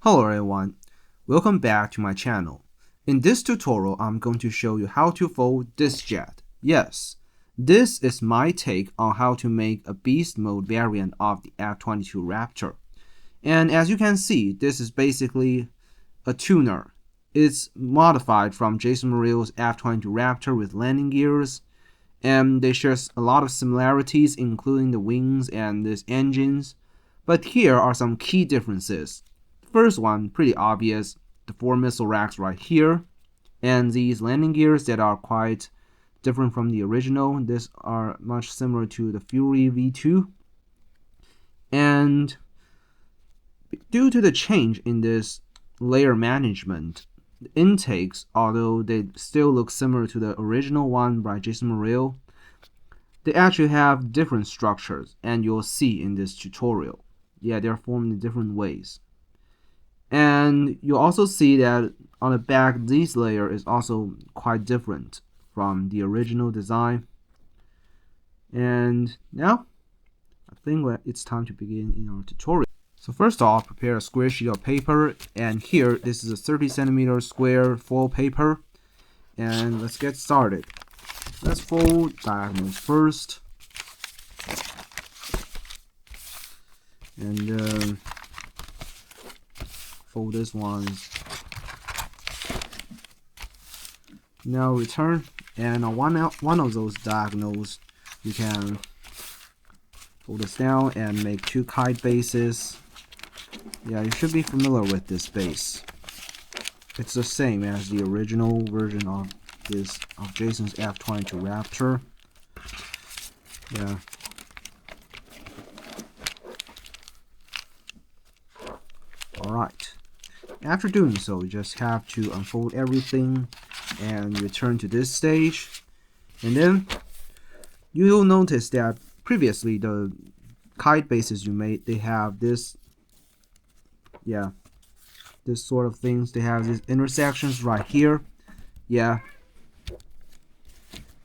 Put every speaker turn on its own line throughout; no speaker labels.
Hello everyone, welcome back to my channel. In this tutorial, I'm going to show you how to fold this jet. Yes, this is my take on how to make a beast mode variant of the F-22 Raptor. And as you can see, this is basically a tuner. It's modified from Jayson Merrill's F-22 Raptor with landing gears, and they share a lot of similarities including the wings and these engines. But here are some key differences. First one, pretty obvious, the 4 missile racks right here, and these landing gears that are quite different from the original. These are much similar to the Fury V2. And due to the change in this layer management, the intakes, although they still look similar to the original one by Jayson Merrill, they actually have different structures, and you'll see in this tutorial. Yeah, they're formed in different ways. And you also see that on the back, this layer is also quite different from the original design. And now, I think that it's time to begin in our tutorial. So first off, prepare a square sheet of paper, and here, this is a 30 centimeter square foil paper. And let's get started. Let's fold diagonals first. And fold this one. Now return, and on one of those diagonals, you can fold this down and make 2 kite bases. Yeah, you should be familiar with this base. It's the same as the original version of Jayson's F-22 Raptor. Yeah. Alright. After doing so, you just have to unfold everything and return to this stage. And then you'll notice that previously the kite bases you made, they have this sort of things. They have these intersections right here. Yeah.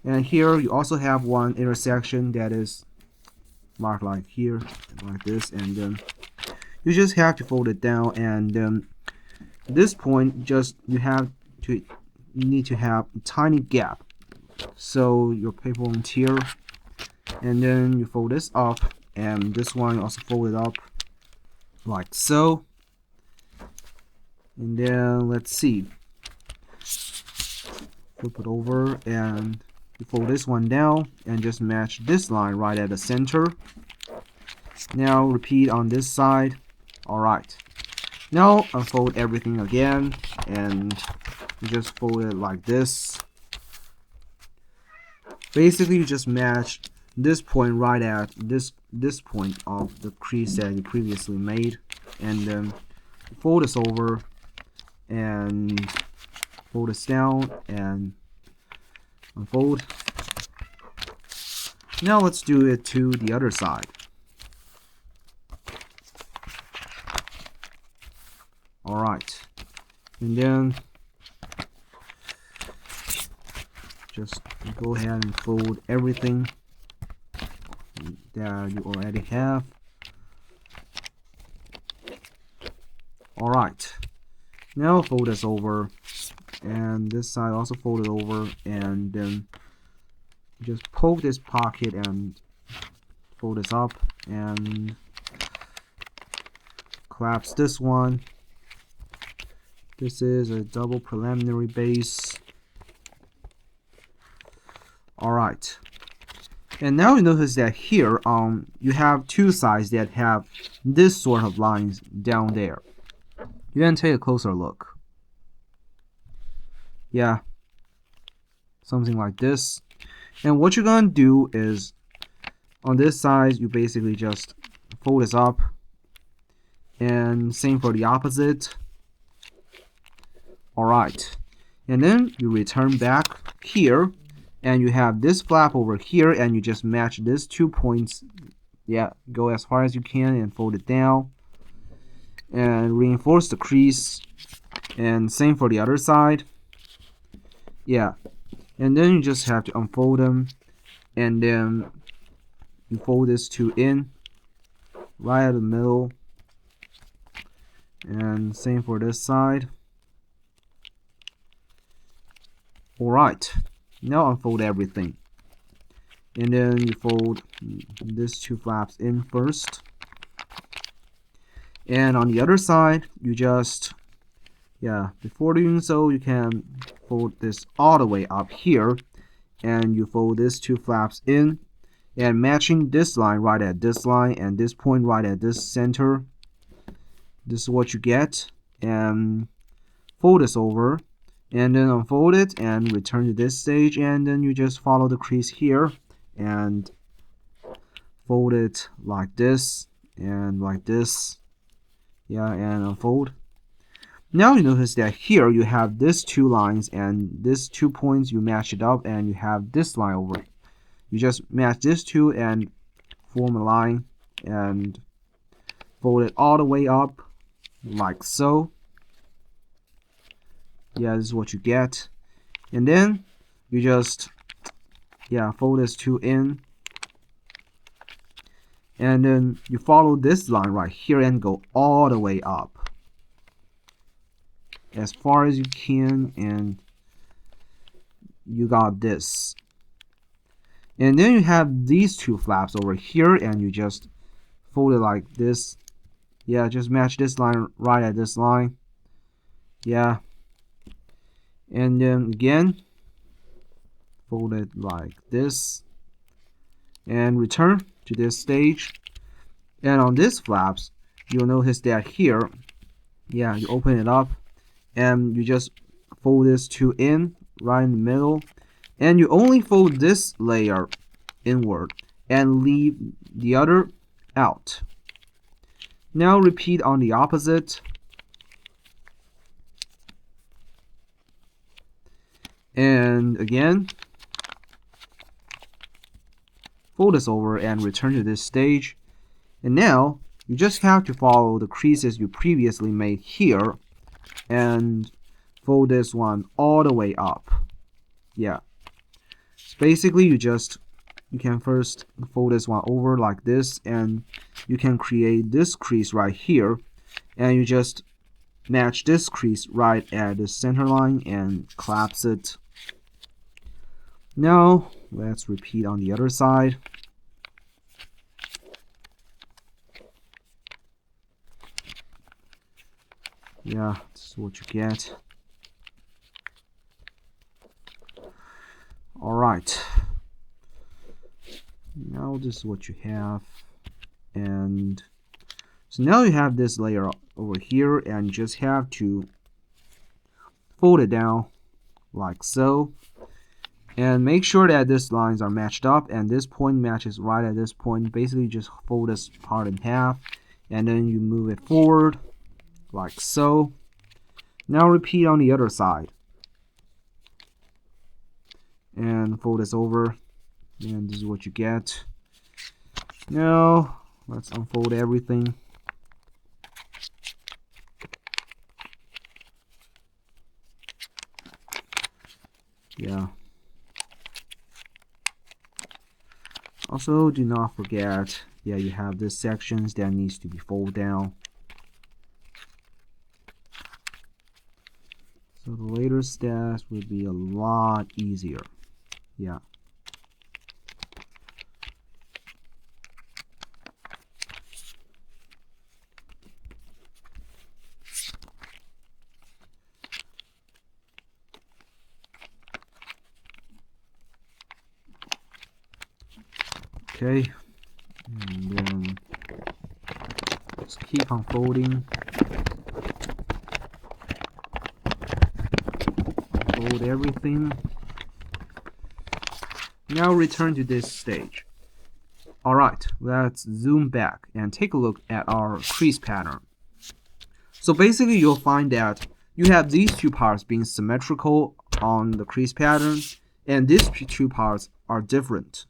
And here you also have one intersection that is marked like here, like this, and then you just have to fold it down, and at this point, you need to have a tiny gap, so your paper won't tear. And then you fold this up, and this one also fold it up like so. And then let's see, flip it over, and you fold this one down and just match this line right at the center. Now repeat on this side. Alright, now unfold everything again, and you just fold it like this. Basically, you just match this point right at this point of the crease that you previously made, and then fold this over and fold this down and unfold. Now let's do it to the other side. Alright, and then just go ahead and fold everything that you already have. Alright, now fold this over, and this side also fold it over, and then just poke this pocket and fold this up and collapse this one. This is a double preliminary base. Alright. And now you notice that here you have 2 sides that have this sort of lines down there. You can take a closer look. Yeah. Something like this. And what you're gonna do is, on this side, you basically just fold this up. And same for the opposite. Alright, and then you return back here, and you have this flap over here, and you just match these 2 points. Yeah, go as far as you can and fold it down, and reinforce the crease, and same for the other side. Yeah, and then you just have to unfold them, and then you fold this 2 in right at the middle, And same for this side. Alright, now unfold everything. And then you fold these two flaps in first. And on the other side, you just, before doing so, you can fold this all the way up here. And you fold these two flaps in. And matching this line right at this line and this point right at this center. This is what you get. And fold this over. And then unfold it and return to this stage. And then you just follow the crease here. And fold it like this. And like this. And unfold. Now you notice that here you have these two lines and these 2 points, you match it up and you have this line over. You just match these two and form a line and fold it all the way up like so. This is what you get. And then you just fold this two in. And then you follow this line right here and go all the way up as far as you can, and you got this. And then you have these two flaps over here and you just fold it like this. Just match this line right at this line. And then again fold it like this and return to this stage. And on these flaps, you'll notice that here, you open it up and you just fold this two in right in the middle, and you only fold this layer inward and leave the other out. Now repeat on the opposite. And again, fold this over and return to this stage. And now you just have to follow the creases you previously made here and fold this one all the way up. So basically you can first fold this one over like this, and you can create this crease right here, and you just match this crease right at the center line and collapse it. Now let's repeat on the other side. This is what you get. Alright, now this is what you have. And so now you have this layer over here, and you just have to fold it down like so, and make sure that these lines are matched up and this point matches right at this point. Basically just fold this part in half and then you move it forward like so. Now repeat on the other side and fold this over, and this is what you get. Now let's unfold everything. Also, do not forget, you have these sections that needs to be folded down. So the later steps will be a lot easier. Okay, and then just keep on folding. Fold everything. Now return to this stage. Alright, let's zoom back and take a look at our crease pattern. So basically you'll find that you have these two parts being symmetrical on the crease pattern, and these two parts are different.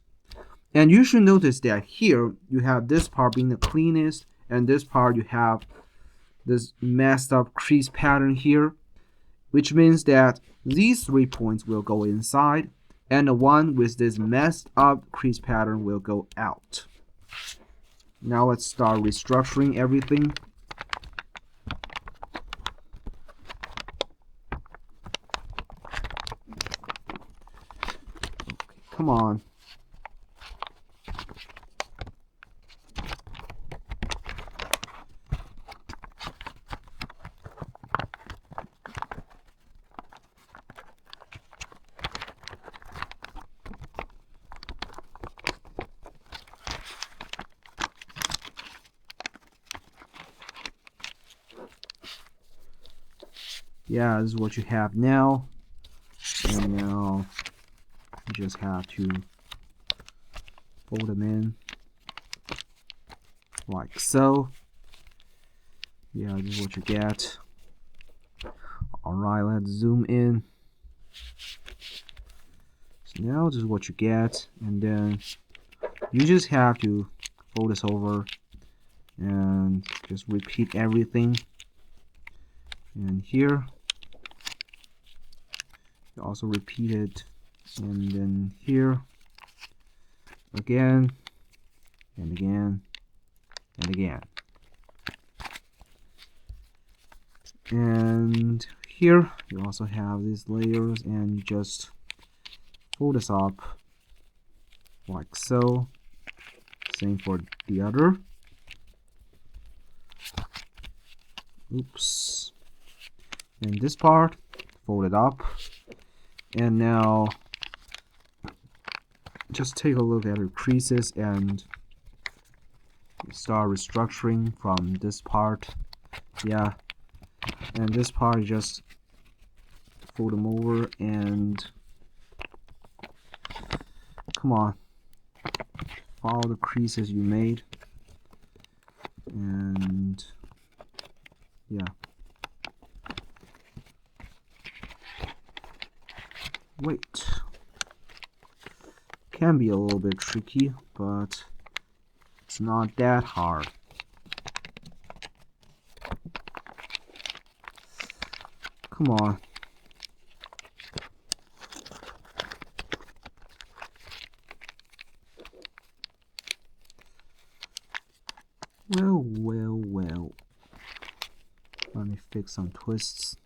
And you should notice that here you have this part being the cleanest, and this part you have this messed up crease pattern here, which means that these 3 points will go inside and the one with this messed up crease pattern will go out. Now let's start restructuring everything. Come on. Yeah, this is what you have now. And now you just have to fold them in like so. Yeah, this is what you get. Alright, let's zoom in. So now this is what you get, and then you just have to fold this over and just repeat everything. And here you also repeat it, and then here again and again and again. And here you also have these layers, and you just fold this up like so. Same for the other. Oops. And this part, fold it up. And now just take a look at the creases and start restructuring from this part. Yeah. And this part, you just fold them over and come on, follow the creases you made. And yeah. Wait. Can be a little bit tricky, but it's not that hard. Come on. Well. Let me fix some twists.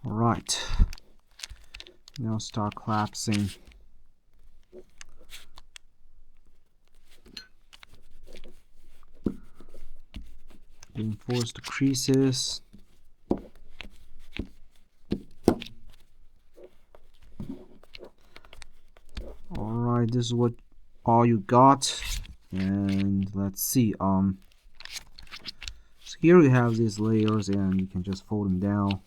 Alright. Now start collapsing. Reinforce the creases. Alright, this is what all you got. And let's see. So here you have these layers, and you can just fold them down.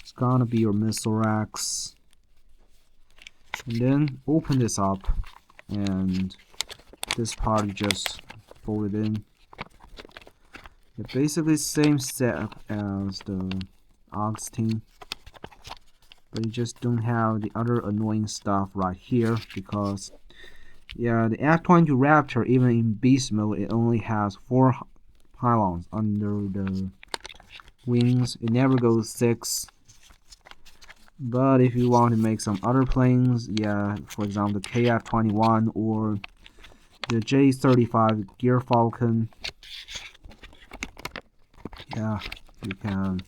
It's gonna be your missile racks. And then open this up, and this part you just fold it in. Basically same setup as the Augustine, but you just don't have the other annoying stuff right here, because yeah, the F-22 Raptor, even in beast mode, it only has 4 pylons under the wings. It never goes 6. But if you want to make some other planes, yeah, for example the KF-21 or the J-35 Gear Falcon, yeah, you can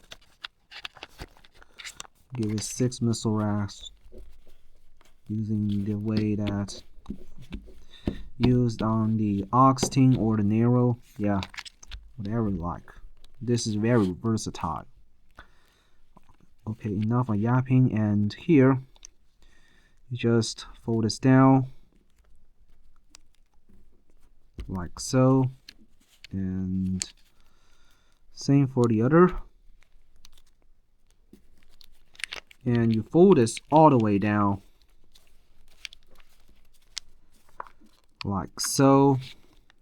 give it 6 missile racks using the way that used on the Augustine or the Nero. Yeah, whatever you like. This is very versatile. Okay, enough of yapping, and here you just fold this down like so, and same for the other, and you fold this all the way down like so.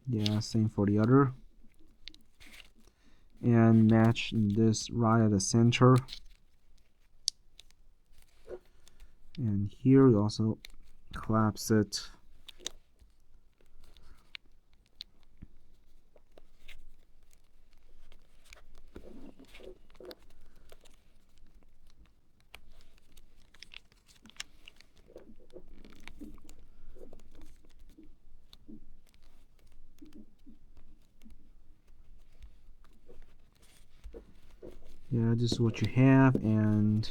Yeah, same for the other, and match this right at the center. And here you also collapse it. Yeah, this is what you have, and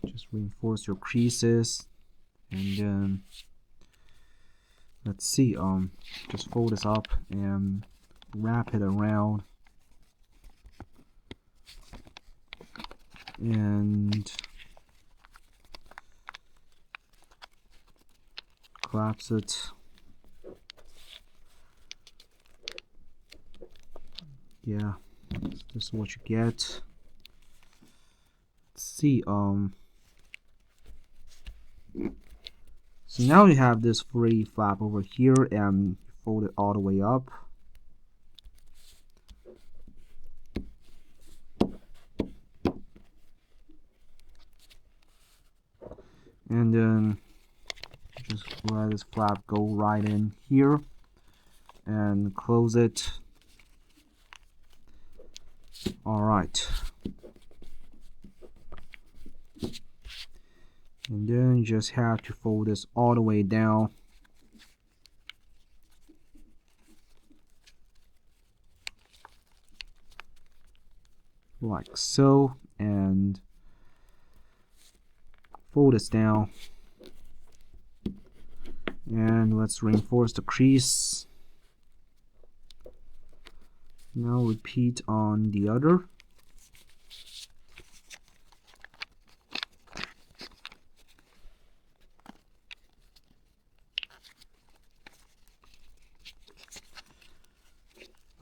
just reinforce your creases, and then let's see, just fold this up and wrap it around, and collapse it. Yeah, this is what you get. Let's see, so now you have this free flap over here, and fold it all the way up. And then just let this flap go right in here and close it. Alright. And then you just have to fold this all the way down. Like so. And fold this down. And let's reinforce the crease. Now repeat on the other.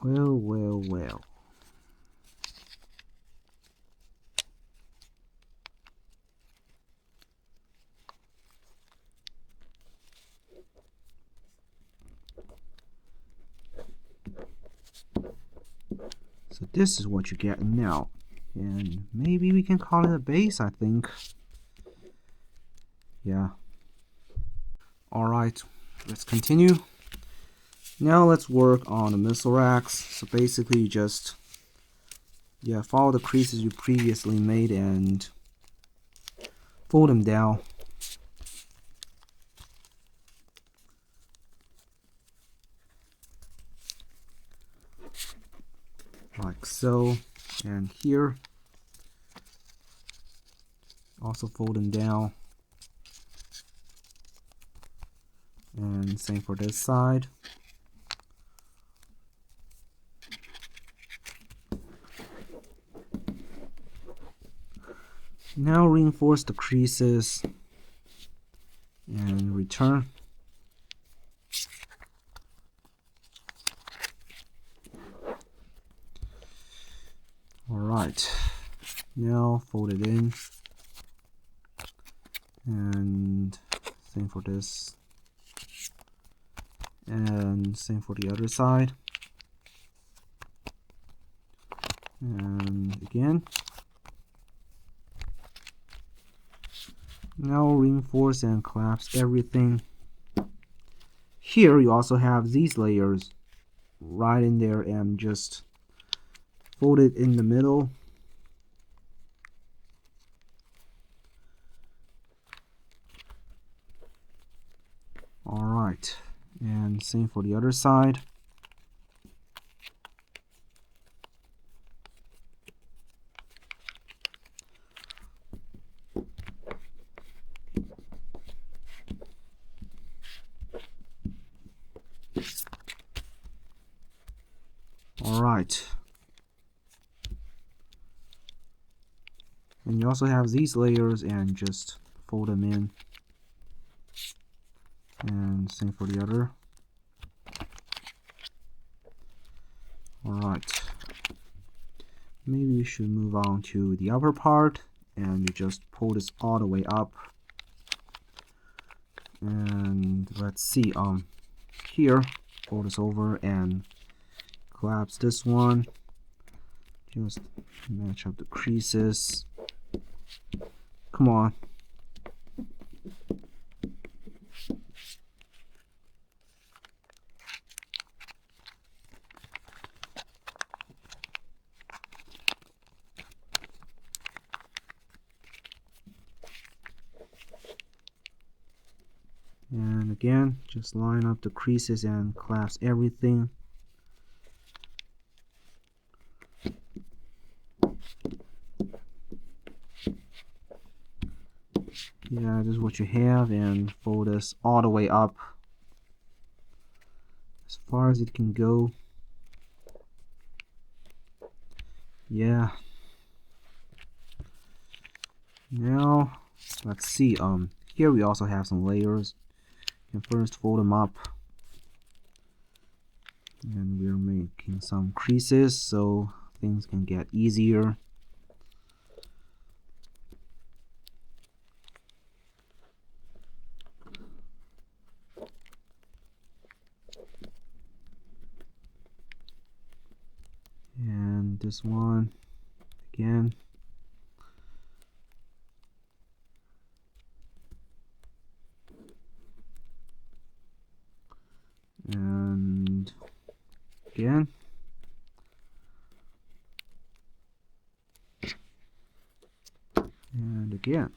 Well, well, well. So this is what you get now. And maybe we can call it a base, I think. Yeah. Alright, let's continue. Now let's work on the missile racks. So basically you just follow the creases you previously made and fold them down. Like so. And here also fold them down. And same for this side. Now reinforce the creases and return. Alright, now fold it in, and same for this, and same for the other side, and again. Now reinforce and collapse everything. Here you also have these layers right in there, and just fold it in the middle. Alright, and same for the other side. Alright. And you also have these layers, and just fold them in. And same for the other. Alright. Maybe we should move on to the upper part, and you just pull this all the way up. And let's see, here, fold this over and collapse this one. Just match up the creases. Come on. And again, just line up the creases and collapse everything. Yeah, this is what you have, and fold this all the way up as far as it can go. Yeah. Now let's see. Here we also have some layers. You can first fold them up, and we're making some creases so things can get easier. And this one again. And again. And again.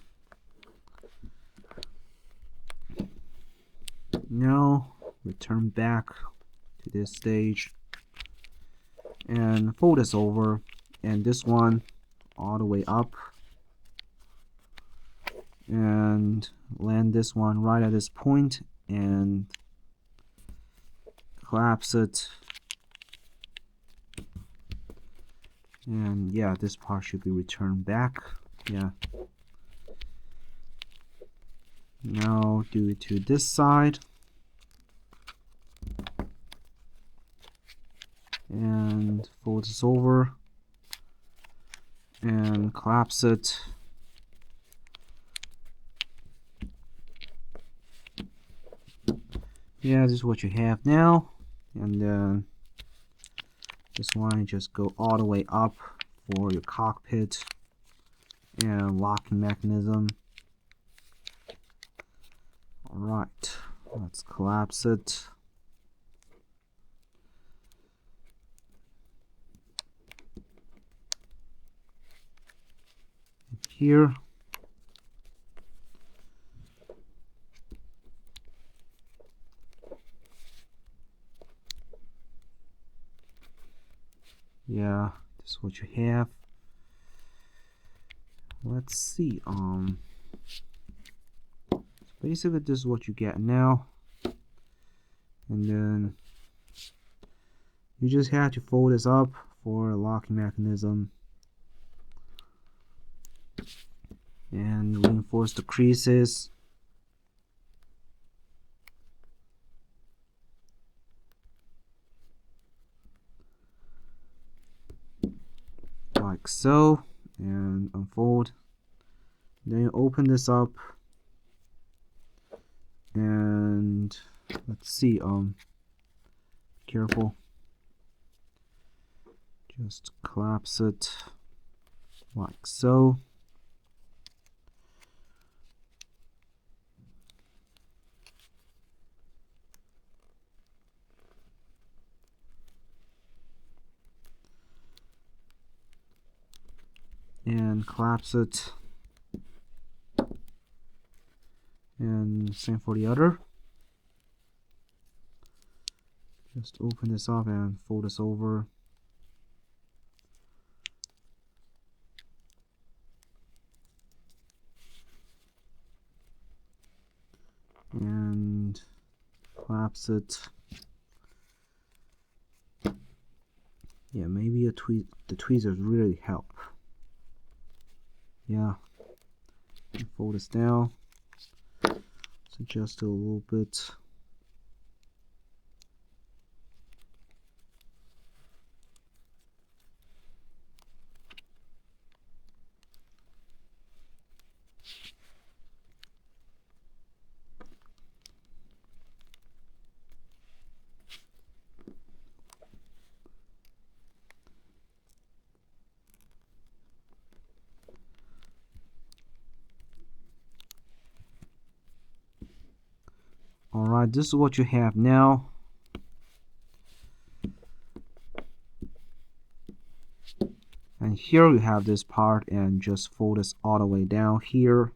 Now return back to this stage and fold this over, and this one all the way up, and land this one right at this point and collapse it. And yeah, this part should be returned back. Yeah. Now do it to this side. And fold this over and collapse it. Yeah, this is what you have now. And then this one, just go all the way up for your cockpit and locking mechanism. Alright, let's collapse it. Here. Yeah, this is what you have. Let's see. So basically this is what you get now. And then you just have to fold this up for a locking mechanism. And reinforce the creases. Like so. And unfold. Then you open this up. And let's see, careful. Just collapse it like so. And collapse it, and same for the other. Just open this up and fold this over. And collapse it. Yeah, maybe the tweezers really help. Yeah. And fold this down. So just a little bit. Alright, this is what you have now. And here you have this part, and just fold this all the way down here.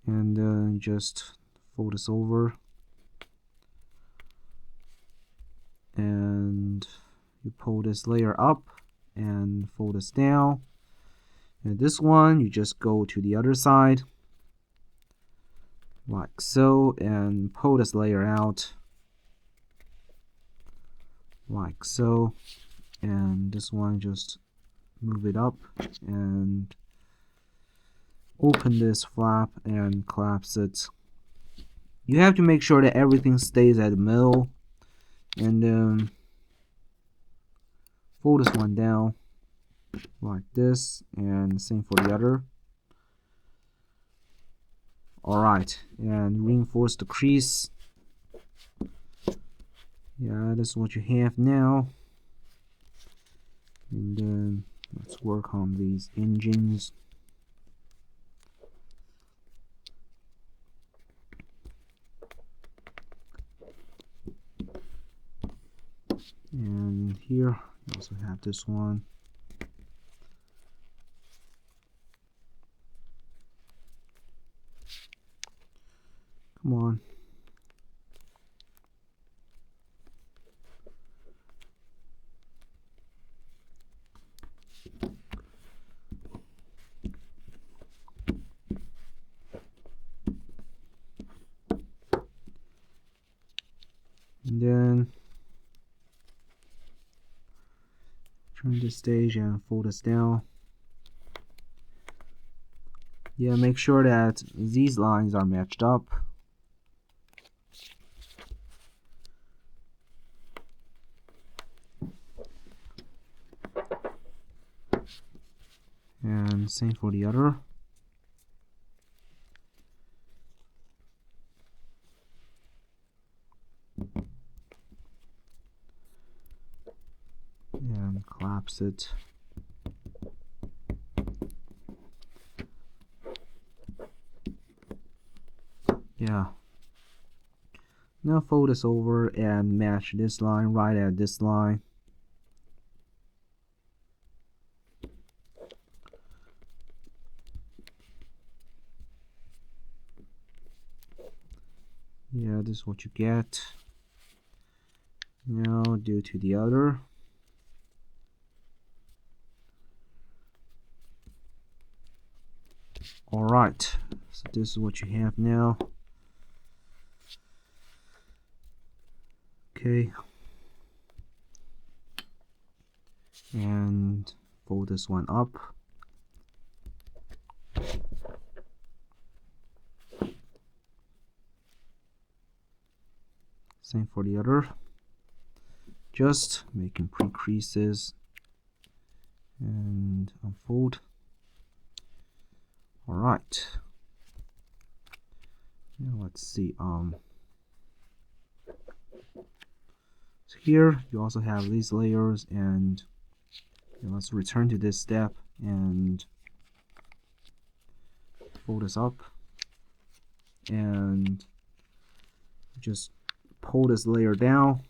And then just fold this over. And you pull this layer up and fold this down. And this one, you just go to the other side, like so, and pull this layer out, like so. And this one, just move it up and open this flap and collapse it. You have to make sure that everything stays at the middle, and then fold this one down like this, and same for the other. Alright, and reinforce the crease. Yeah, that's what you have now. And then let's work on these engines. And here you also have this one. Come on. And then turn the stage and fold this down. Yeah, make sure that these lines are matched up. And same for the other. And collapse it. Yeah. Now fold this over and match this line right at this line. Yeah, this is what you get. Now do to the other. Alright, so this is what you have now. Okay. And fold this one up. Same for the other. Just making pre-creases and unfold. Alright. Now let's see. So here you also have these layers, and let's return to this step and fold this up and just pull this layer down.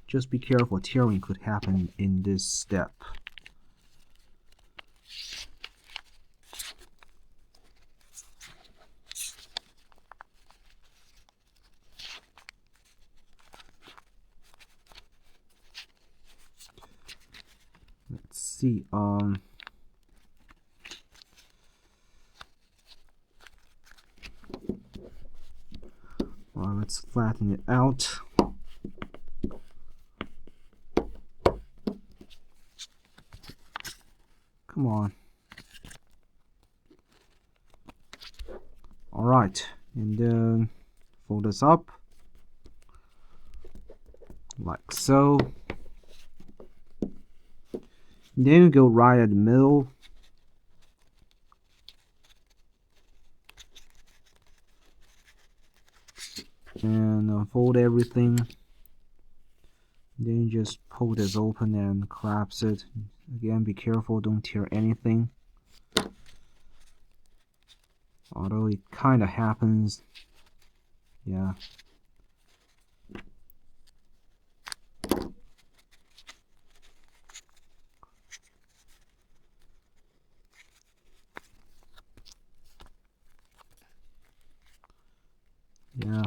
Just be careful, tearing could happen in this step. Let's see, well, let's flatten it out. Come on. Alright, and then fold this up like so. Then go right at the middle. And unfold everything. Then just pull this open and collapse it. Again, be careful, don't tear anything. Although it kind of happens. Yeah. Yeah.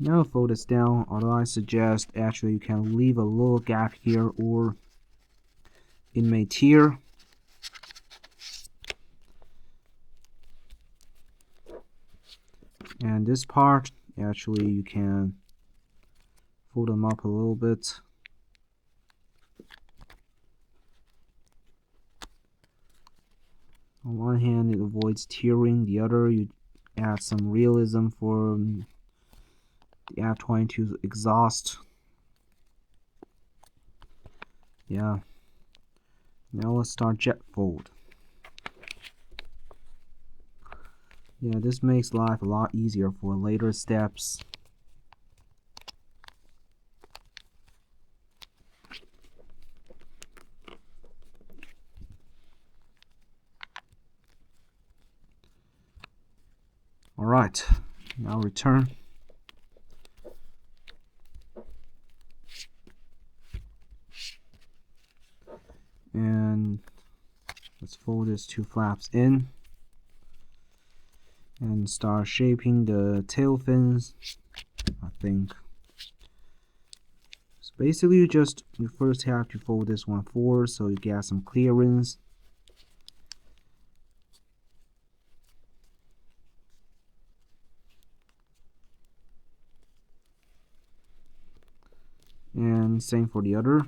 Now fold this down, although I suggest actually you can leave a little gap here or it may tear. And this part, actually you can fold them up a little bit. On one hand, it avoids tearing. The other, you add some realism for the F-22 exhaust. Yeah. Now let's start jet fold. Yeah, this makes life a lot easier for later steps. Alright, now return. And let's fold these two flaps in and start shaping the tail fins, I think. So basically you first have to fold this one forward so you get some clearance. And same for the other.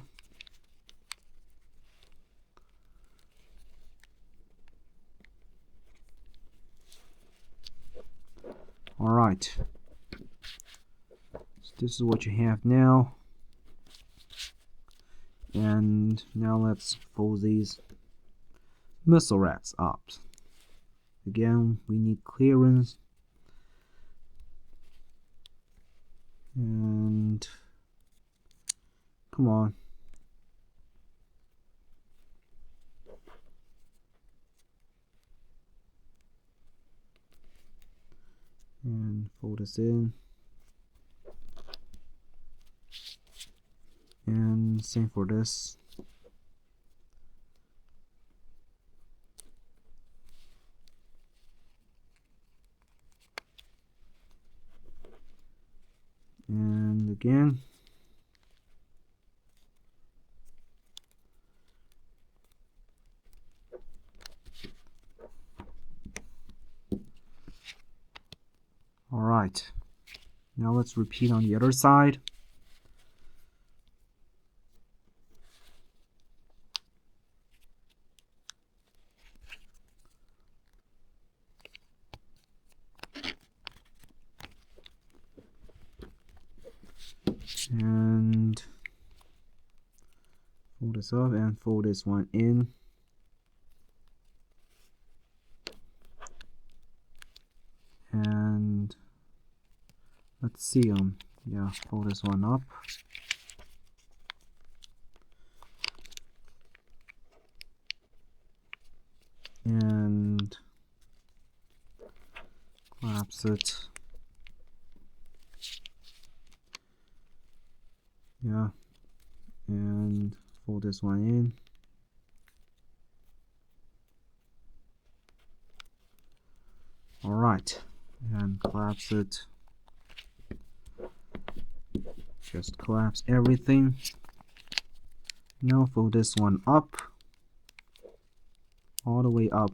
Alright, so this is what you have now. And now let's fold these missile racks up. Again, we need clearance. And come on. And fold this in. And same for this. And again. Alright, now let's repeat on the other side. And fold this up and fold this one in. And let's see, yeah, fold this one up. And collapse it. Yeah, and fold this one in. Alright, and collapse it. Just collapse everything. Now fold this one up, all the way up.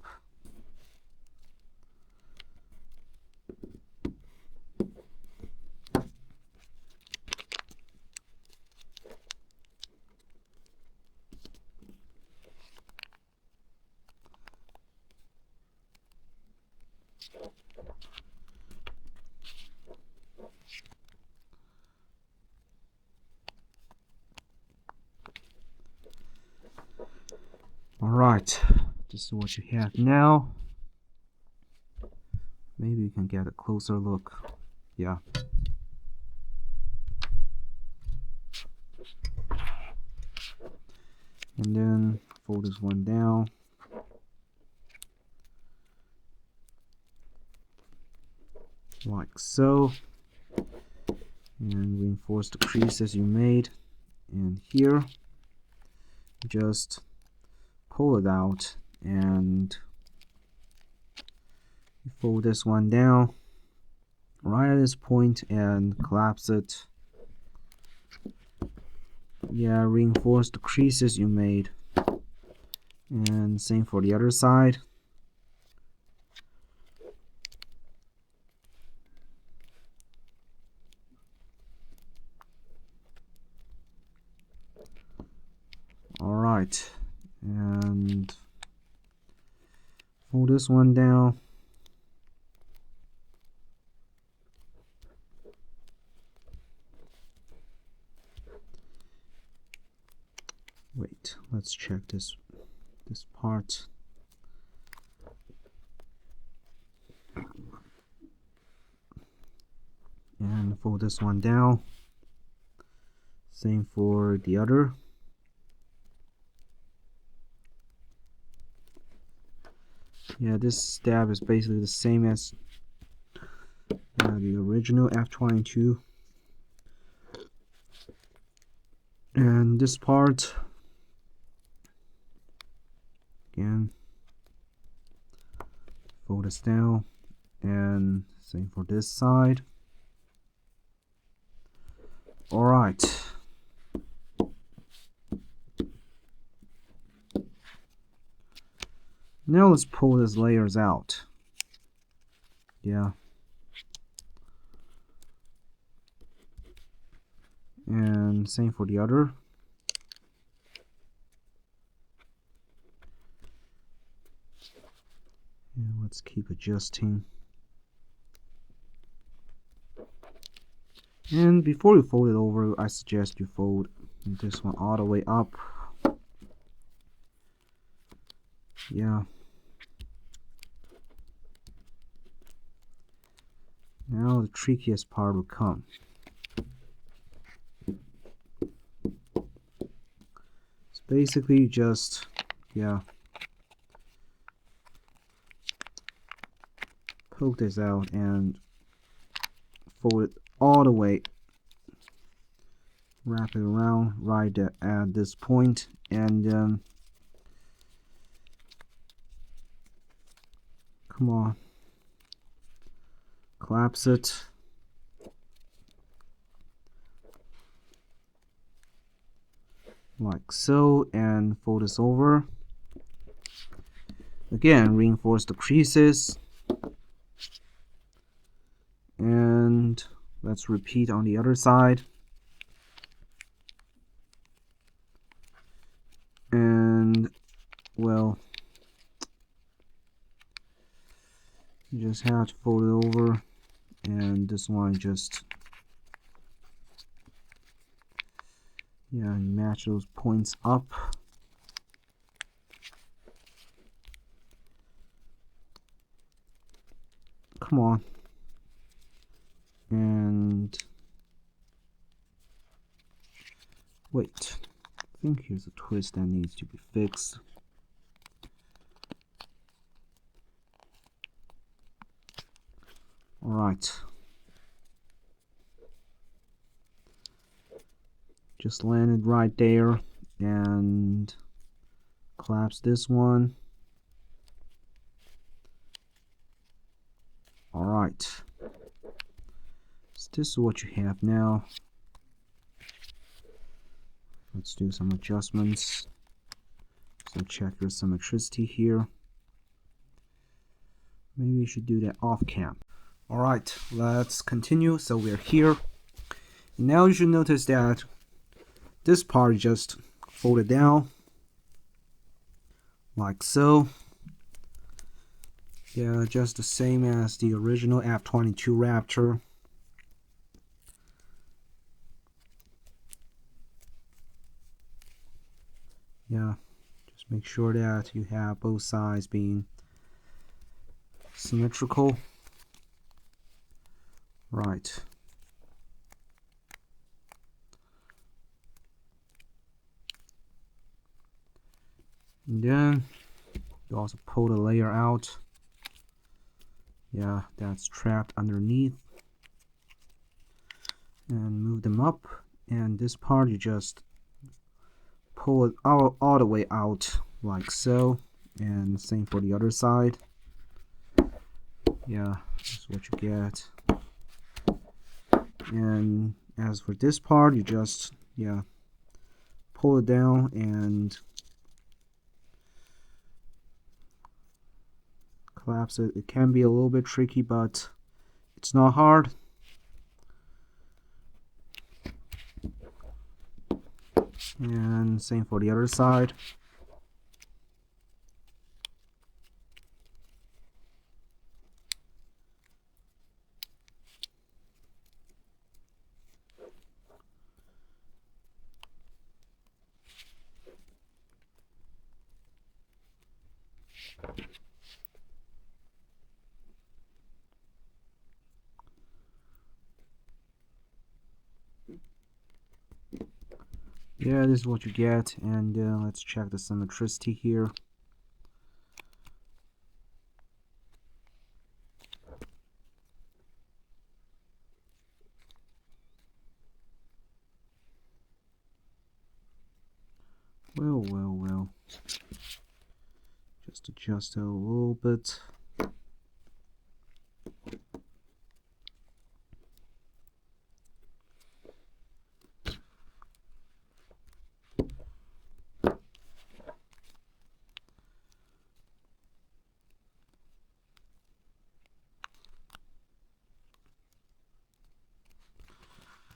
Alright, this is what you have now. Maybe you can get a closer look. Yeah. And then fold this one down. Like so. And reinforce the creases you made. And here, just pull it out and you fold this one down right at this point and collapse it. Yeah, reinforce the creases you made. And same for the other side. Alright, and fold this one down. Wait, let's check this part. And fold this one down. Same for the other. Yeah, this stab is basically the same as the original F-22. And this part, again, fold this down, and same for this side. Alright. Now let's pull these layers out. Yeah. And same for the other. And let's keep adjusting. And before you fold it over, I suggest you fold this one all the way up. Yeah. Now the trickiest part will come. It's basically just, yeah, poke this out and fold it all the way. Wrap it around right at this point, and come on, collapse it. Like so, and fold this over. Again, reinforce the creases. And let's repeat on the other side. And, well, you just have to fold it over. And this one just, yeah, match those points up. Come on. And wait, I think here's a twist that needs to be fixed. Alright. Just landed right there and collapse this one. Alright. So this is what you have now. Let's do some adjustments. So check your symmetricity here. Maybe we should do that off cam. Alright, let's continue. So we're here. Now you should notice that this part just folded down like so. Yeah, just the same as the original F-22 Raptor. Yeah, just make sure that you have both sides being symmetrical. Right. And then you also pull the layer out. Yeah, that's trapped underneath. And move them up. And this part you just pull it all the way out like so. And same for the other side. Yeah, that's what you get. And as for this part, you just pull it down and collapse it. It can be a little bit tricky, but it's not hard. And same for the other side. Yeah, this is what you get, and let's check the symmetricity here. Well. Just adjust it a little bit.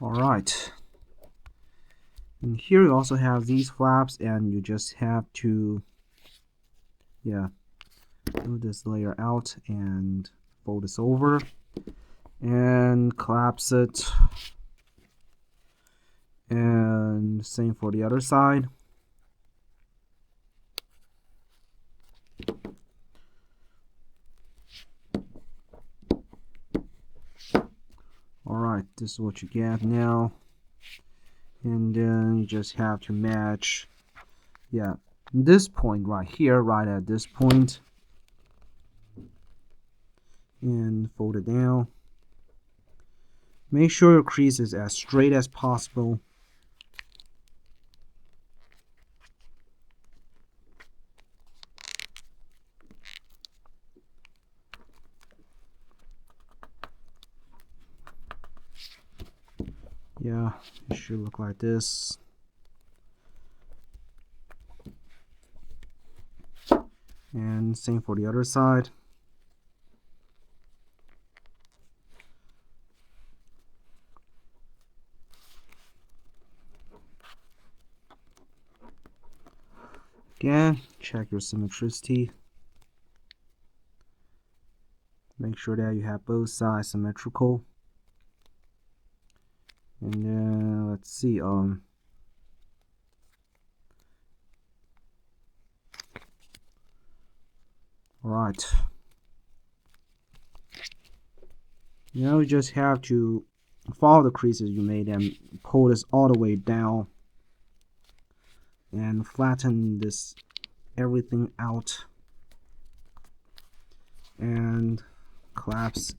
Alright. And here you also have these flaps, and you just have to move this layer out and fold this over and collapse it. And same for the other side. Alright, this is what you get now. And then you just have to match this point right here, right at this point, and fold it down. Make sure your crease is as straight as possible. Yeah, it should look like this. And same for the other side. Again, check your symmetricity. Make sure that you have both sides symmetrical. And then let's see, alright. Now you just have to follow the creases you made and pull this all the way down and flatten this everything out and collapse.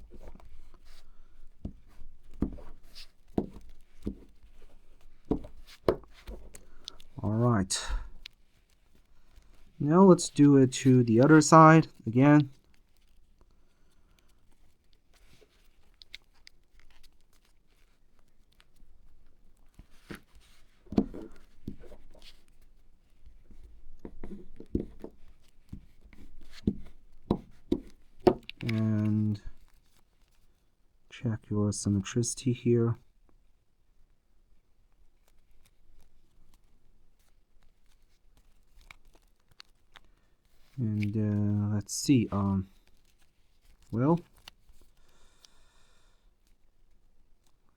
Alright. Now let's do it to the other side again. And check your symmetricity here. And let's see, well,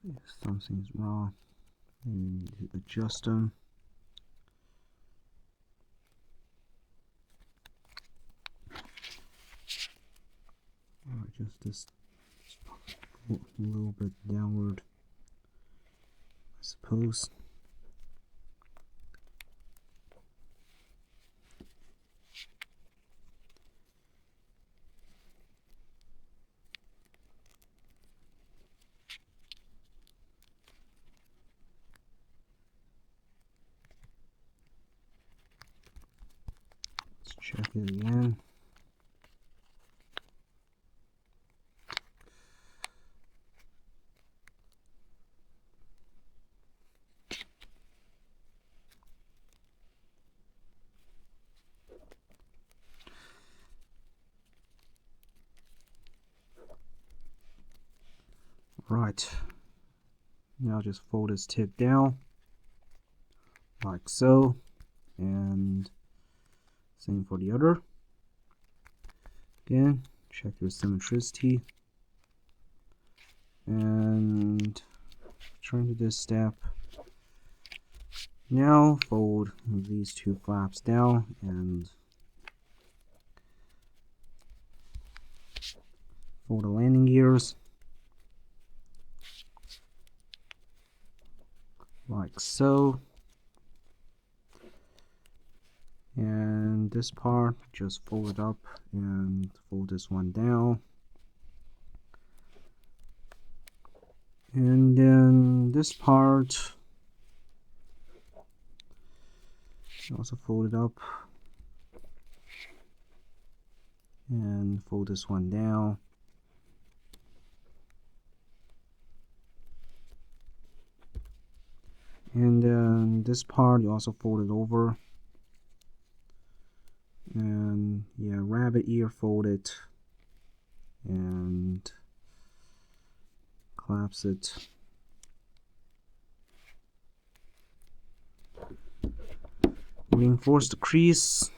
if something's wrong, maybe we need to adjust them. Or just this a little bit downward, I suppose. Let's check it again. Right, now just fold this tip down like so, and same for the other. Again, check your symmetricity and return to this step. Now fold these two flaps down and fold the landing gears like so. And this part, just fold it up and fold this one down. And then this part, also fold it up and fold this one down. And then this part, you also fold it over. And yeah, rabbit ear fold it and collapse it. Reinforce the crease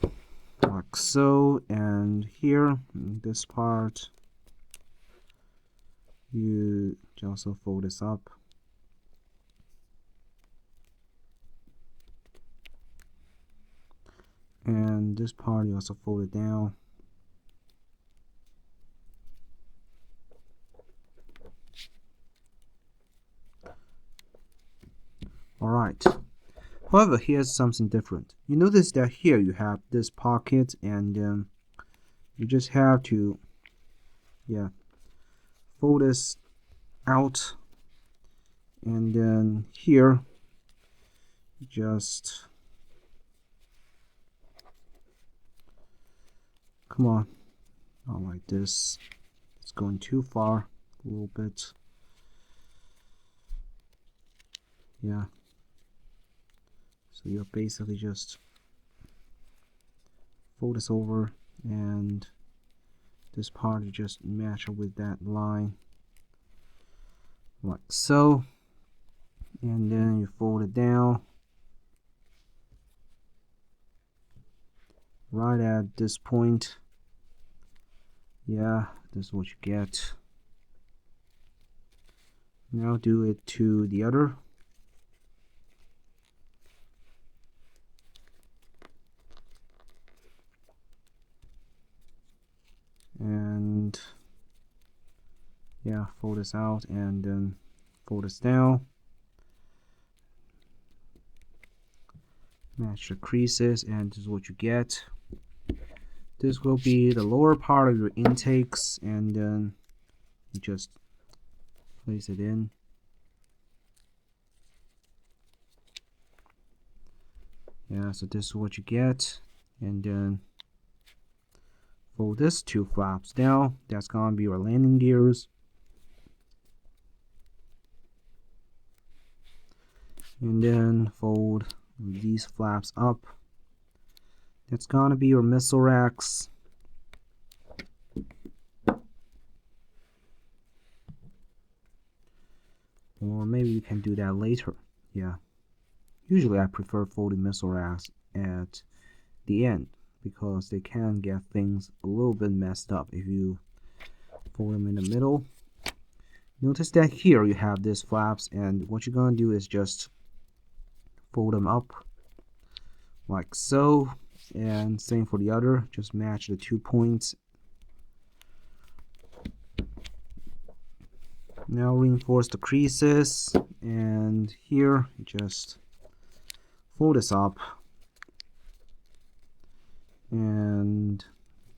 like so, and here this part you also fold this up. And this part you also fold it down. Alright. However, here's something different. You notice that here you have this pocket, and you just have to, fold this out, and then here, just come on, not like this. It's going too far, a little bit. Yeah. So you're basically just fold this over, and this part you just match up with that line like so, and then you fold it down right at this point. Yeah, this is what you get. Now do it to the other. And yeah, fold this out and then fold this down. Match the creases, and this is what you get. This will be the lower part of your intakes, and then you just place it in. Yeah, so this is what you get, and then fold this two flaps down. That's gonna be your landing gears. And then fold these flaps up. That's gonna be your missile racks. Or maybe you can do that later. Yeah. Usually I prefer folding missile racks at the end, because they can get things a little bit messed up if you fold them in the middle. Notice that here you have these flaps, and what you're gonna do is just fold them up like so, and same for the other. Just match the 2 points. Now reinforce the creases, and here you just fold this up, and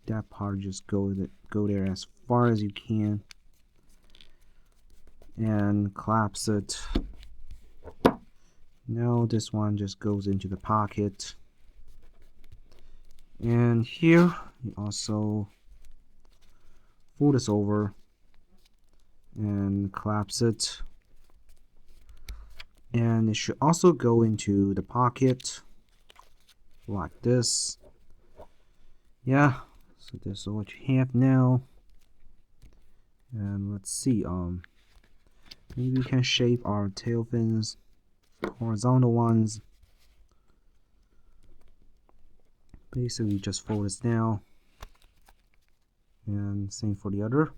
that part just go there as far as you can and collapse it. Now this one just goes into the pocket, and here you also fold this over and collapse it, and it should also go into the pocket like this. Yeah, so this is what you have now. And let's see, Maybe we can shape our tail fins, horizontal ones. Basically just fold this down, and same for the other.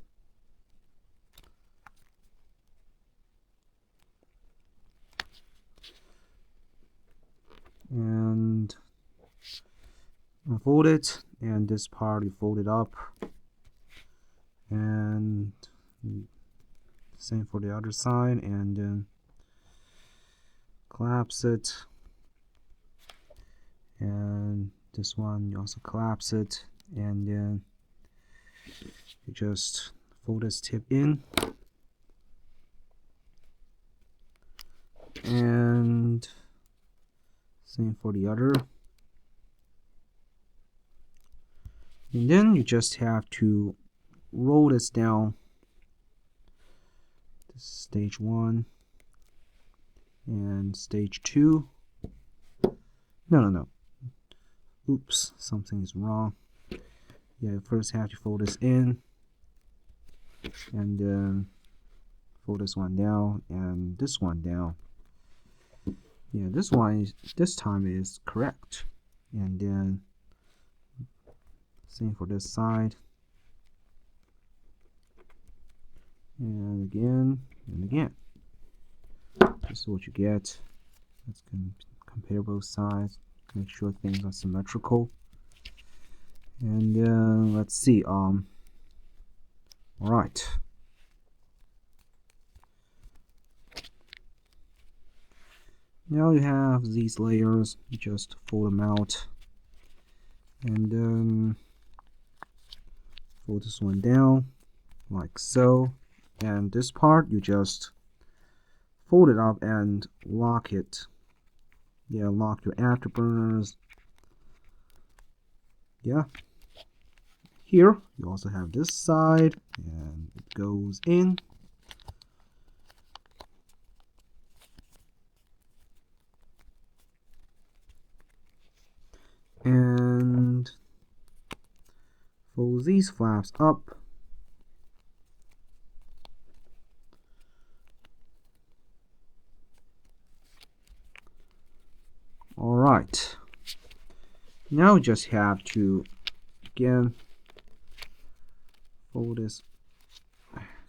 And unfold it, and this part you fold it up, and same for the other side, and then collapse it, and this one you also collapse it, and then you just fold this tip in, and same for the other. And then you just have to roll this down. This is stage 1 and stage 2. No. Oops, something is wrong. Yeah, you first have to fold this in, and then fold this one down, and this one down. Yeah, this time is correct. And then same for this side, and again and again. This is what you get. Let's compare both sides, make sure things are symmetrical. And let's see. All right. Now you have these layers. You just fold them out, and then fold this one down like so. And this part you just fold it up and lock it. Yeah, lock your afterburners. Yeah. Here you also have this side, and it goes in. And fold these flaps up. Alright. Now you just have to, again, fold this.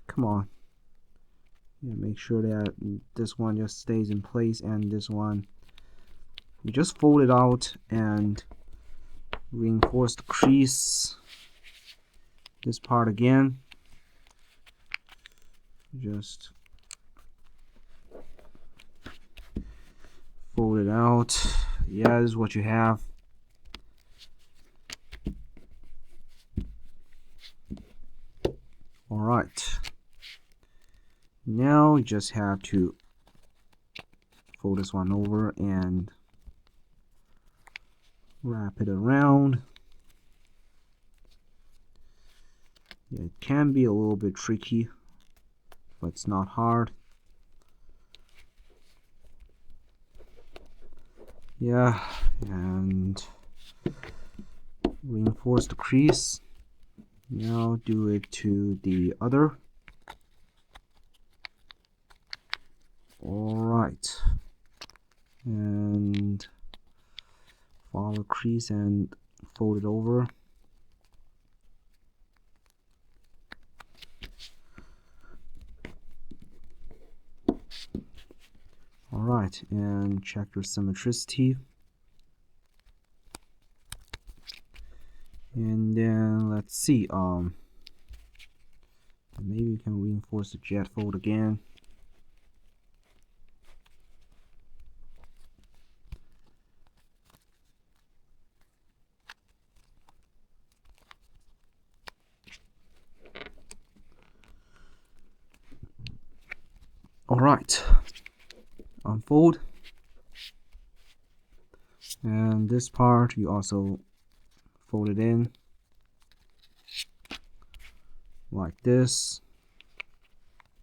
Come on. Yeah, make sure that this one just stays in place, and this one, you just fold it out and reinforce the crease. This part again, just fold it out. Yeah, this is what you have. Alright. Now you just have to fold this one over and wrap it around. Yeah, it can be a little bit tricky, but it's not hard. Yeah, and reinforce the crease. Now do it to the other. Alright. And follow the crease and fold it over. Alright, and check your symmetricity. And then let's see, maybe we can reinforce the jet fold again. Alright, unfold, and this part you also fold it in like this.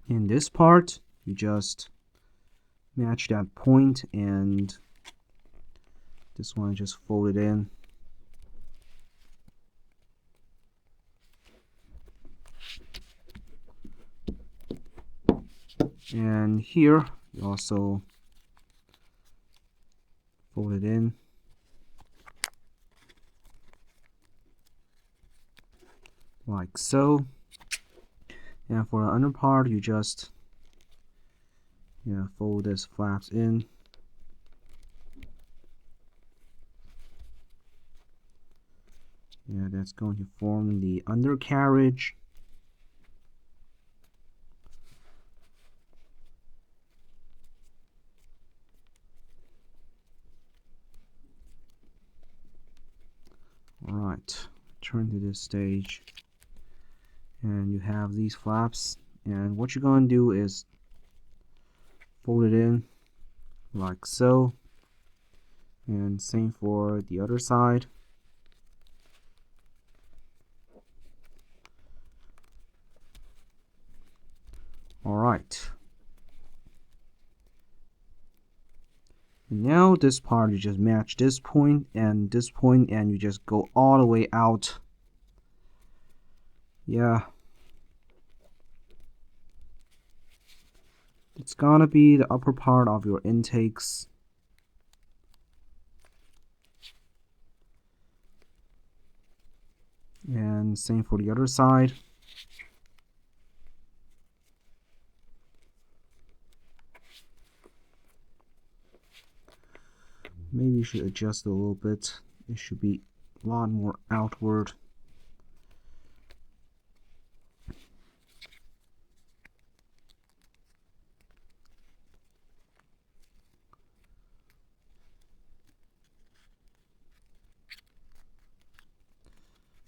In this part you just match that point, and this one just fold it in. And here you also fold it in like so. And for the under part, you just fold this flaps in. Yeah, that's going to form the undercarriage. Alright, turn to this stage. And you have these flaps. And what you're going to do is fold it in like so. And same for the other side. Alright. Now this part, you just match this point, and you just go all the way out. Yeah. It's gonna be the upper part of your intakes. And same for the other side. Maybe you should adjust a little bit. It should be a lot more outward.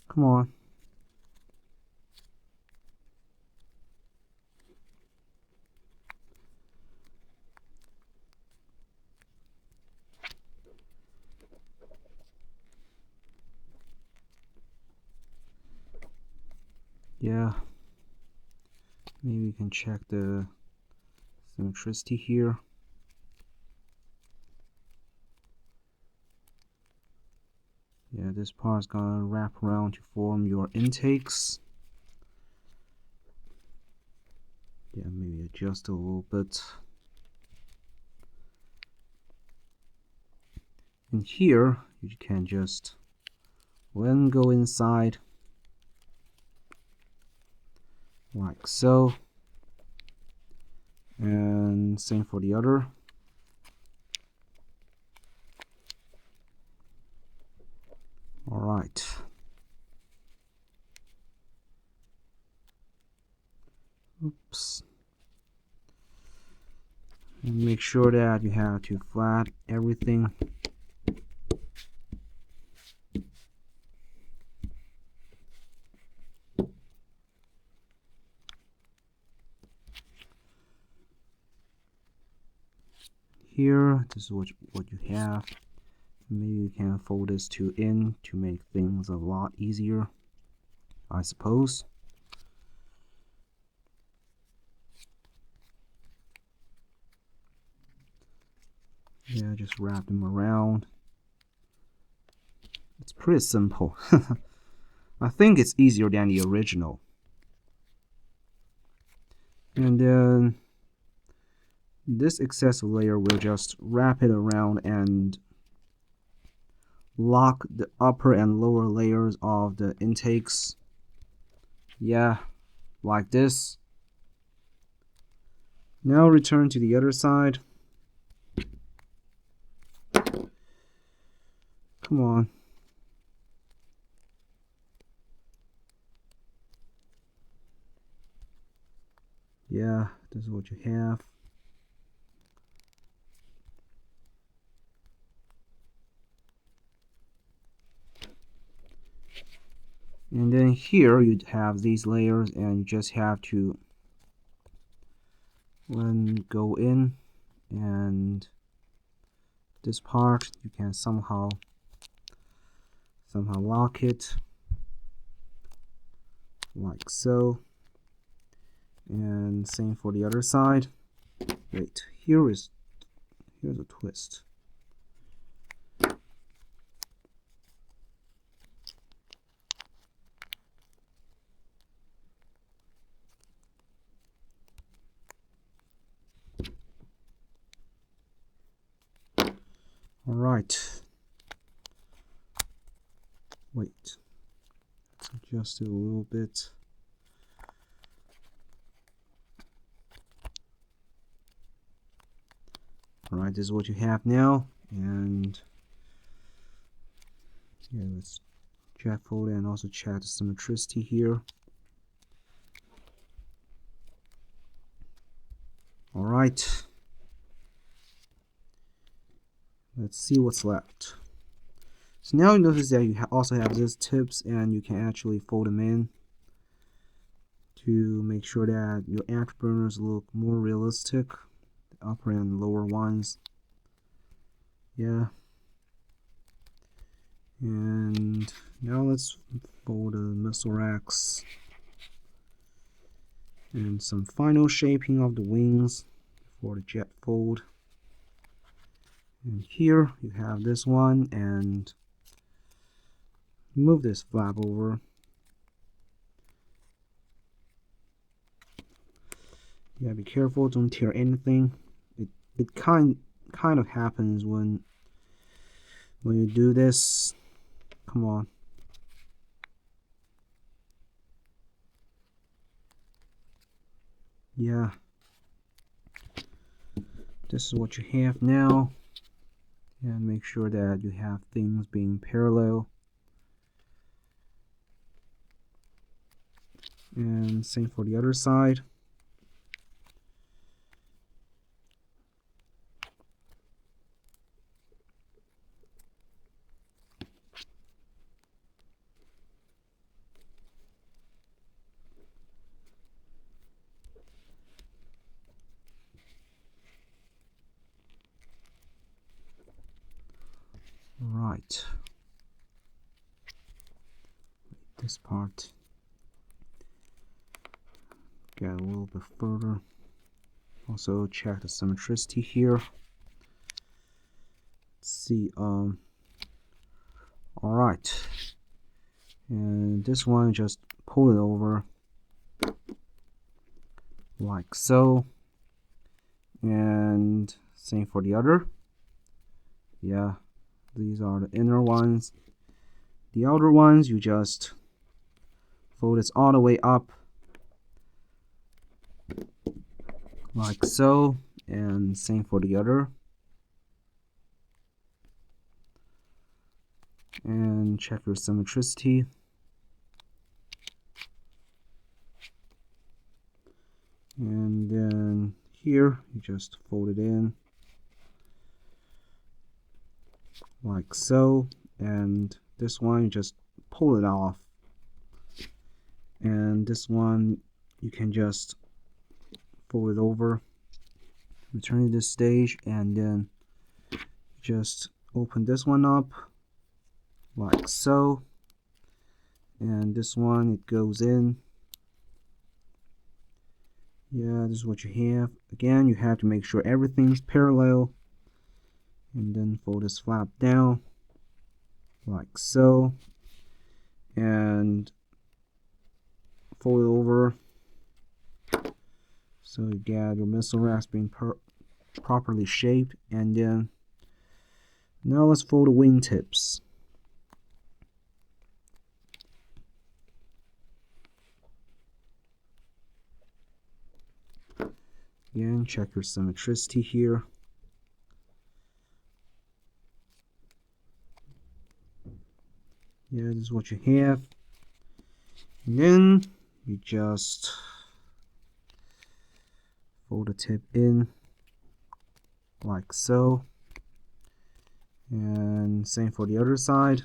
Come on. Yeah. Maybe we can check the symmetricity here. Yeah, this part is gonna wrap around to form your intakes. Yeah, maybe adjust a little bit. And here, you can just then go inside like so. And same for the other. Alright. Oops. And make sure that you have to flat everything. Here, this is what you have. Maybe you can fold this to in to make things a lot easier, I suppose. Yeah, just wrap them around. It's pretty simple. I think it's easier than the original. And then this excess layer will just wrap it around and lock the upper and lower layers of the intakes. Yeah, like this. Now return to the other side. Come on. Yeah, this is what you have. And then here you have these layers, and you just have to then go in, and this part you can somehow lock it like so. And same for the other side. Wait, here's a twist. All right. Wait. Let's adjust it a little bit. All right, this is what you have now, and yeah, let's check fold and also check the symmetricity here. All right. Let's see what's left. So now you notice that you also have these tips, and you can actually fold them in to make sure that your afterburners look more realistic, the upper and lower ones. Yeah. And now let's fold the missile racks and some final shaping of the wings for the jet fold. And here you have this one, and move this flap over. Yeah, be careful, don't tear anything. It kind of happens when you do this. Come on. Yeah. This is what you have now. And make sure that you have things being parallel. And same for the other side. Right. This part. Get a little bit further. Also check the symmetricity here. Let's see. All right. And this one, just pull it over like so. And same for the other. Yeah, these are the inner ones. The outer ones, you just fold it all the way up like so, and same for the other. And check your symmetricity. And then here you just fold it in like so, and this one you just pull it off, and this one you can just fold it over, return to this stage, and then just open this one up like so, and this one, it goes in. Yeah, this is what you have. Again, you have to make sure everything's parallel, and then fold this flap down like so, and fold it over so you get your missile racks being properly shaped. And then now let's fold the wingtips. Again, check your symmetricity here. Yeah, this is what you have. And then you just fold the tip in like so. And same for the other side.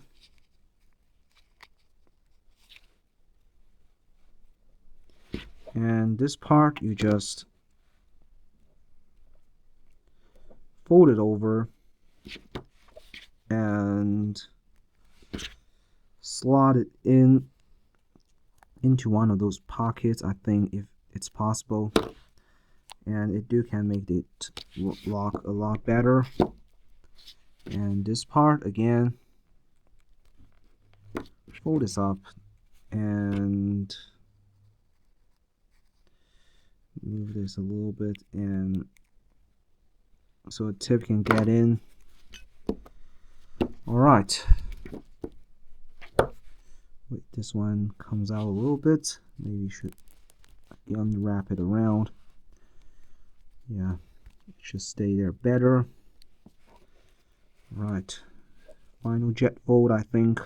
And this part, you just fold it over and slot it into one of those pockets, I think, if it's possible, and it can make it lock a lot better. And this part, again, fold this up and move this a little bit, and so a tip can get in. All right. Wait, this one comes out a little bit. Maybe you should unwrap it around. Yeah, it should stay there better. Right, final jet fold, I think.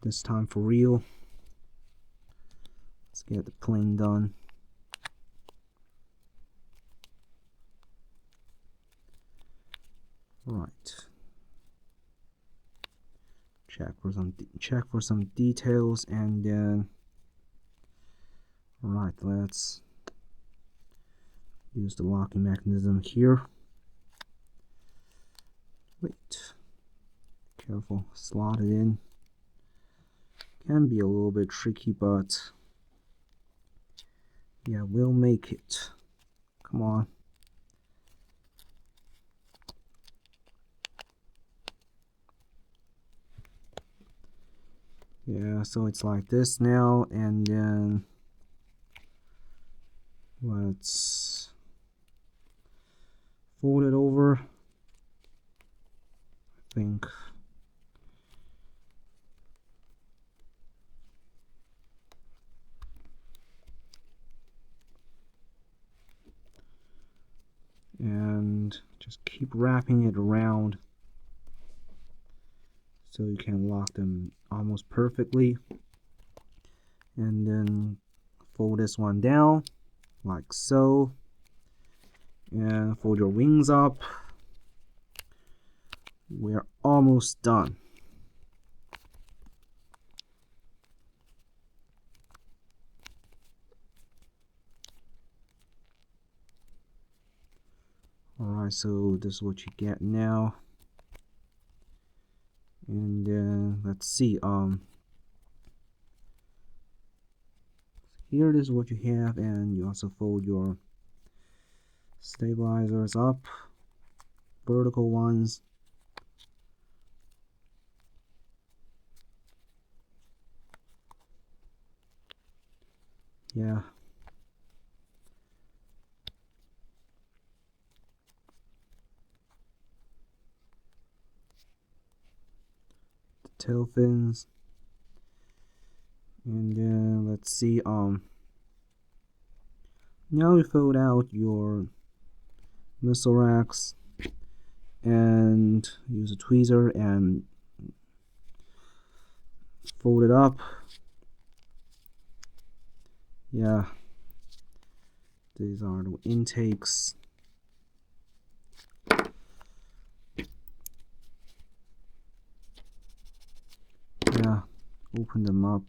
This time for real. Let's get the plane done. Right. Check for some details, and then right, let's use the locking mechanism here. Wait, careful, slot it in. Can be a little bit tricky, but yeah, we'll make it. Come on. Yeah, so it's like this now, and then let's fold it over. I think. And just keep wrapping it around so you can lock them almost perfectly. And then fold this one down like so, and fold your wings up. We're almost done. Alright, so this is what you get now. And let's see, here it is what you have, and you also fold your stabilizers up, vertical ones. Yeah. The tail fins. And then let's see, now you fold out your missile racks and use a tweezer and fold it up. Yeah, these are the intakes. Yeah, open them up.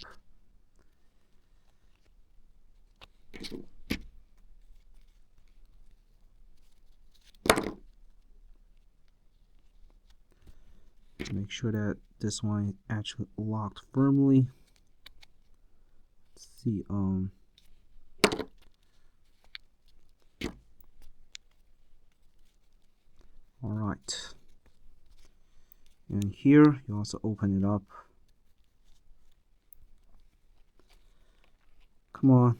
Make sure that this one is actually locked firmly. Let's see, alright. And here you also open it up. Come on.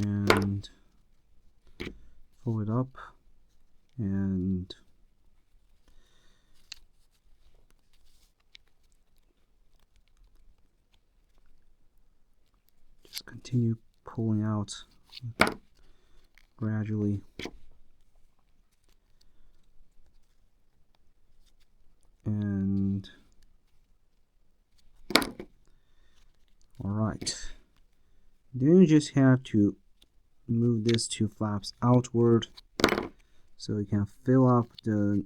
And fold it up, and just continue pulling out gradually. And alright, then you just have to move these two flaps outward so you can fill up the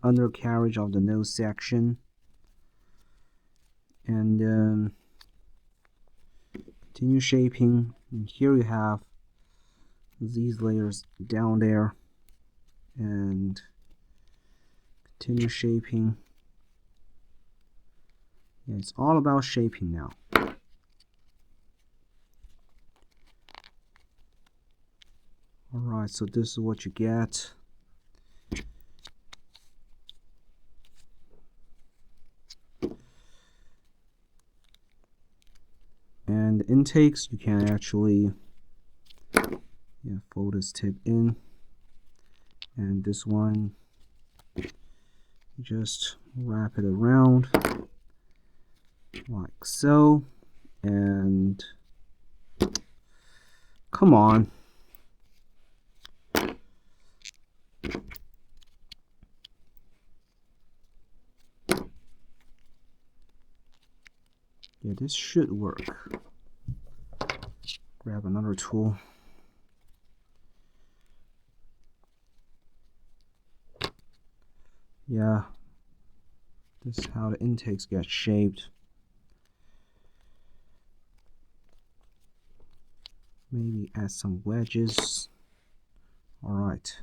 undercarriage of the nose section, and continue shaping. And here you have these layers down there, and continue shaping. Yeah, it's all about shaping now. Alright, so this is what you get. intakes, you can actually fold this tip in, and this one just wrap it around like so, and come on. Yeah, this should work. Grab another tool. Yeah, this is how the intakes get shaped. Maybe add some wedges. Alright.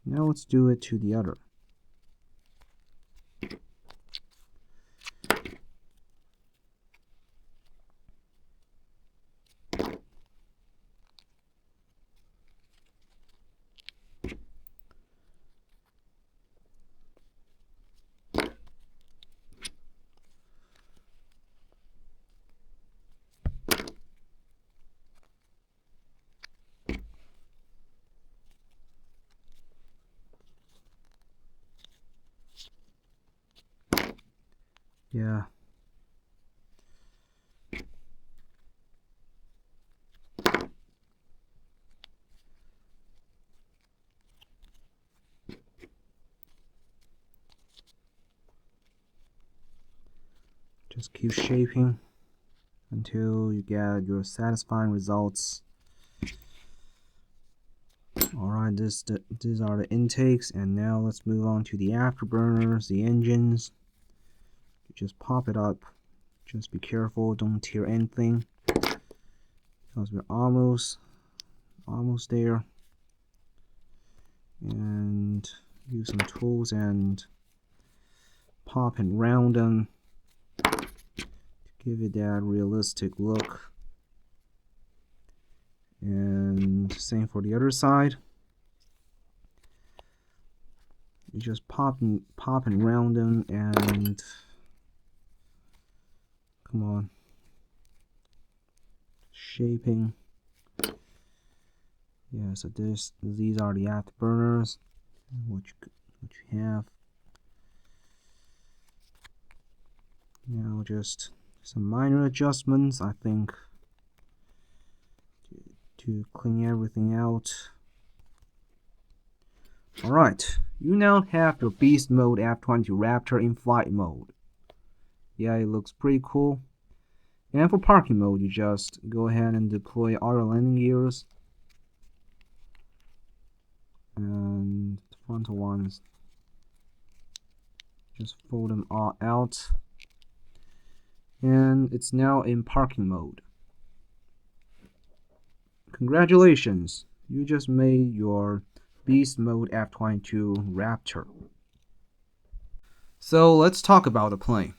Now let's do it to the other. Yeah. Just keep shaping until you get your satisfying results. Alright, these are the intakes, and now let's move on to the afterburners, the engines. You just pop it up. Just be careful, don't tear anything, because we're almost there. And use some tools and pop and round them to give it that realistic look. And same for the other side. You just pop and round them, and come on, shaping. Yeah, so these are the afterburners. What you have now, just some minor adjustments, I think, to clean everything out. Alright, you now have your beast mode F-22 Raptor in flight mode. Yeah, it looks pretty cool. And for parking mode, you just go ahead and deploy all your landing gears. And the frontal ones, just fold them all out. And it's now in parking mode. Congratulations, you just made your beast mode F-22 Raptor. So let's talk about the plane.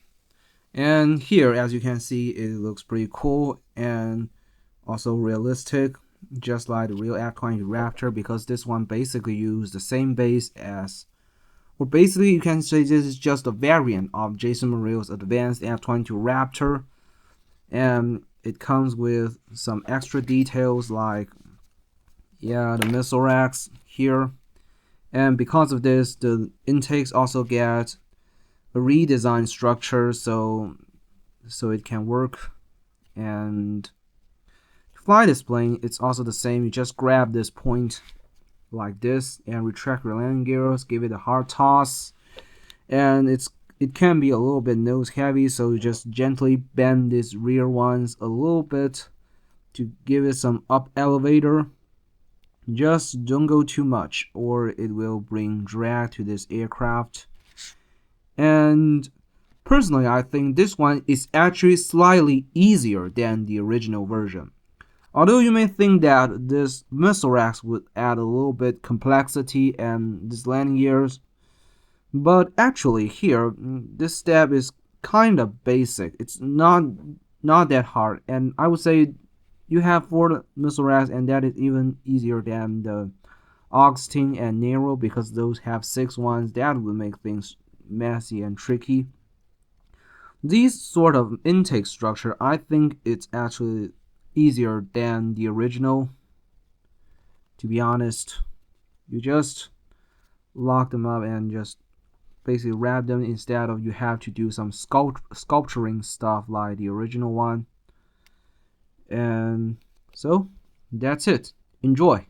And here, as you can see, it looks pretty cool and also realistic, just like the real F-22 Raptor, because this one basically used the same base as, or basically you can say this is just a variant of Jayson Merrill's advanced F-22 Raptor, and it comes with some extra details like, yeah, the missile racks here, and because of this, the intakes also get a redesigned structure so it can work. And to fly this plane, it's also the same. You just grab this point like this and retract your landing gears, give it a hard toss, and it can be a little bit nose heavy, so you just gently bend these rear ones a little bit to give it some up elevator. Just don't go too much, or it will bring drag to this aircraft. And personally, I think this one is actually slightly easier than the original version. Although you may think that this missile racks would add a little bit complexity and this landing gears, but actually here, this step is kind of basic. It's not that hard, and I would say you have 4 missile racks, and that is even easier than the Augustine and Nero, because those have 6 ones. That would make things messy and tricky. These sort of intake structure, I think it's actually easier than the original. To be honest, you just lock them up and just basically wrap them instead of you have to do some sculpturing stuff like the original one. And so that's it. Enjoy.